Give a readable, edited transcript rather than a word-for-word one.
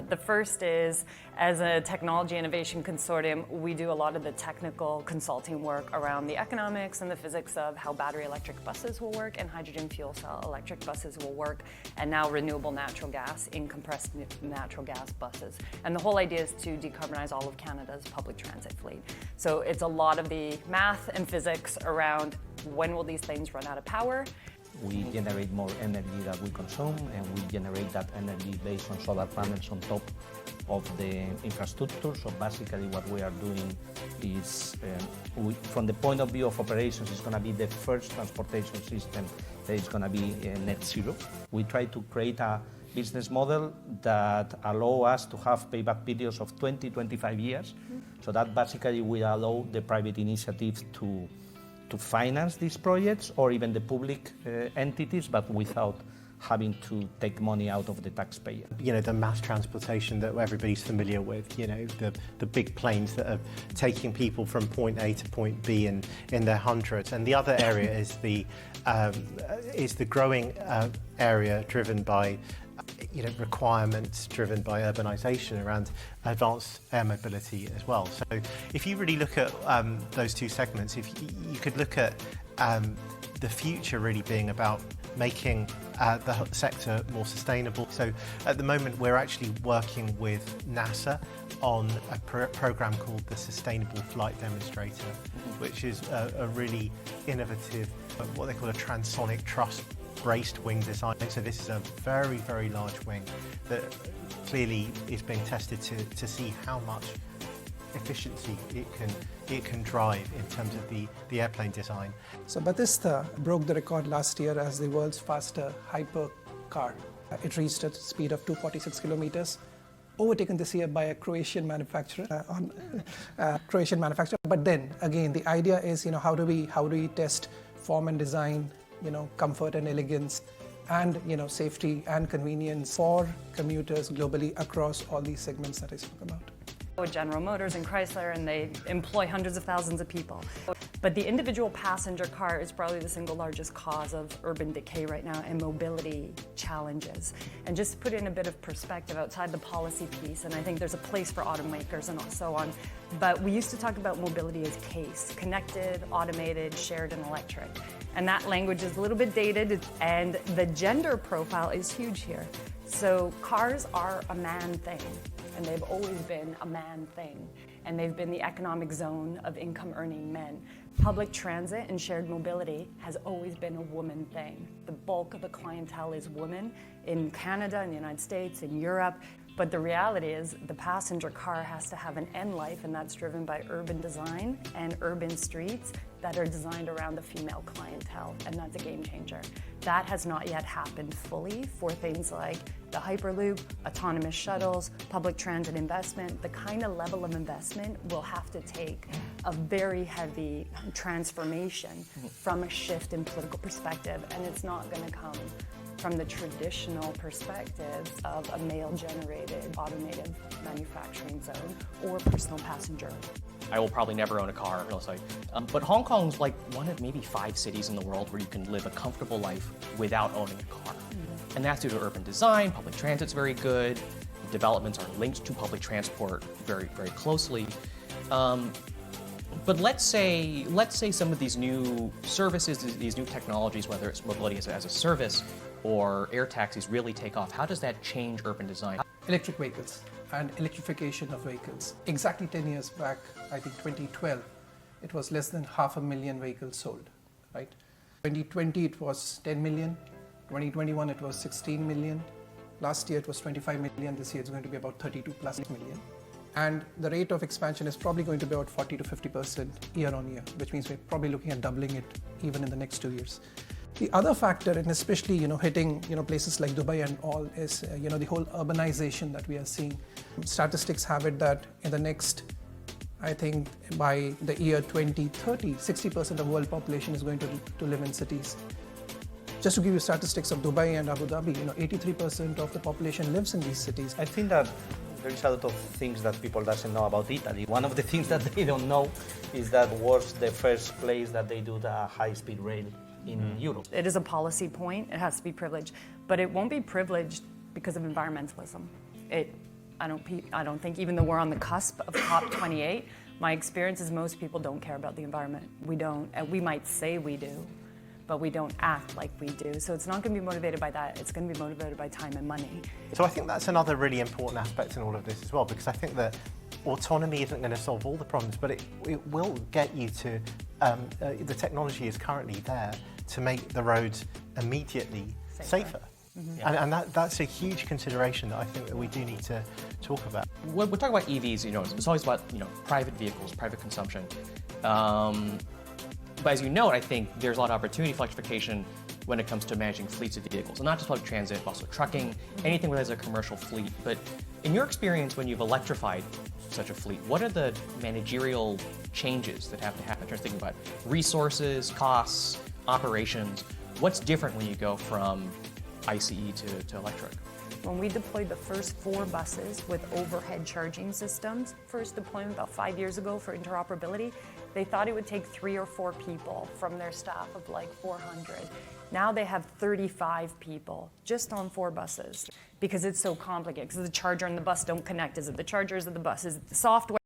The first is, as a technology innovation consortium, we do a lot of the technical consulting work around the economics and the physics of how battery electric buses will work and hydrogen fuel cell electric buses will work, and now renewable natural gas in compressed natural gas buses. And the whole idea is to decarbonize all of Canada's public transit fleet. So it's a lot of the math and physics around when will these things run out of power. We generate more energy that we consume, and we generate that energy based on solar panels on top of the infrastructure. So basically what we are doing is, from the point of view of operations, it's going to be the first transportation system that is going to be net zero. We try to create a business model that allow us to have payback periods of 20-25 years. So that basically will allow the private initiatives to finance these projects, or even the public entities, but without having to take money out of the taxpayer. You know, the mass transportation that everybody's familiar with, you know, the big planes that are taking people from point A to point B in their hundreds. And the other area is the growing area driven by requirements driven by urbanisation around advanced air mobility as well. So if you really look at those two segments, if you could look at the future really being about making the sector more sustainable. So at the moment we're actually working with NASA on a program called the Sustainable Flight Demonstrator, which is a really innovative, what they call a transonic truss braced wing design. So this is a very, very large wing that clearly is being tested to see how much efficiency it can drive in terms of the airplane design. So Batista broke the record last year as the world's fastest hypercar. It reached a speed of 246 kilometers, overtaken this year by a Croatian manufacturer. But then again, the idea is, how do we test form and design, comfort and elegance, and safety and convenience for commuters globally across all these segments that I spoke about. General Motors and Chrysler, and they employ hundreds of thousands of people. But the individual passenger car is probably the single largest cause of urban decay right now and mobility challenges. And just to put it in a bit of perspective outside the policy piece, and I think there's a place for automakers and so on, but we used to talk about mobility as CASE, connected, automated, shared, and electric. And that language is a little bit dated, and the gender profile is huge here. So cars are a man thing, and they've always been a man thing, and they've been the economic zone of income-earning men. Public transit and shared mobility has always been a woman thing. The bulk of the clientele is women in Canada, in the United States, in Europe, but the reality is the passenger car has to have an end life, and that's driven by urban design and urban streets that are designed around the female clientele, and that's a game changer. That has not yet happened fully for things like the Hyperloop, autonomous shuttles, public transit investment. The kind of level of investment will have to take a very heavy transformation from a shift in political perspective, and it's not going to come from the traditional perspective of a male-generated automotive manufacturing zone or personal passenger. I will probably never own a car, but Hong Kong's like one of maybe 5 cities in the world where you can live a comfortable life without owning a car. And that's due to urban design. Public transit's very good. Developments are linked to public transport very, very closely. But let's say some of these new services, these new technologies, whether it's mobility as a service or air taxis, really take off. How does that change urban design? Electric vehicles and electrification of vehicles. Exactly 10 years back, I think 2012, it was less than 500,000 vehicles sold, right? 2020 it was 10 million, 2021 it was 16 million, last year it was 25 million, this year it's going to be about 32 plus million. And the rate of expansion is probably going to be about 40 to 50% year on year, which means we're probably looking at doubling it even in the next 2 years. The other factor, and especially hitting places like Dubai and all, is the whole urbanization that we are seeing. Statistics have it that in the next, I think by the year 2030, 60% of world population is going to live in cities. Just to give you statistics of Dubai and Abu Dhabi, 83% of the population lives in these cities. I think that there is a lot of things that people doesn't know about Italy. One of the things that they don't know is that was the first place that they do the high-speed rail in Europe. It is a policy point, it has to be privileged, but it won't be privileged because of environmentalism. It I don't think, even though we're on the cusp of COP28, my experience is most people don't care about the environment. We don't, and we might say we do, but we don't act like we do. So it's not going to be motivated by that. It's going to be motivated by time and money. So I think that's another really important aspect in all of this as well, because I think that autonomy isn't going to solve all the problems, but it will get you to, the technology is currently there to make the roads immediately safer. And that's a huge consideration that I think that we do need to talk about. When we talk about EVs, it's always about private vehicles, private consumption. But as you note, I think there's a lot of opportunity for electrification when it comes to managing fleets of vehicles, and not just public transit, but also trucking, anything where there's a commercial fleet. But in your experience, when you've electrified such a fleet, what are the managerial changes that have to happen in terms of thinking about resources, costs, operations? What's different when you go from ICE to electric? When we deployed the first 4 buses with overhead charging systems, first deployment about 5 years ago for interoperability, they thought it would take 3 or 4 people from their staff of like 400. Now they have 35 people just on 4 buses because it's so complicated, because the charger and the bus don't connect. Is it the charger, is it the bus, is it the software?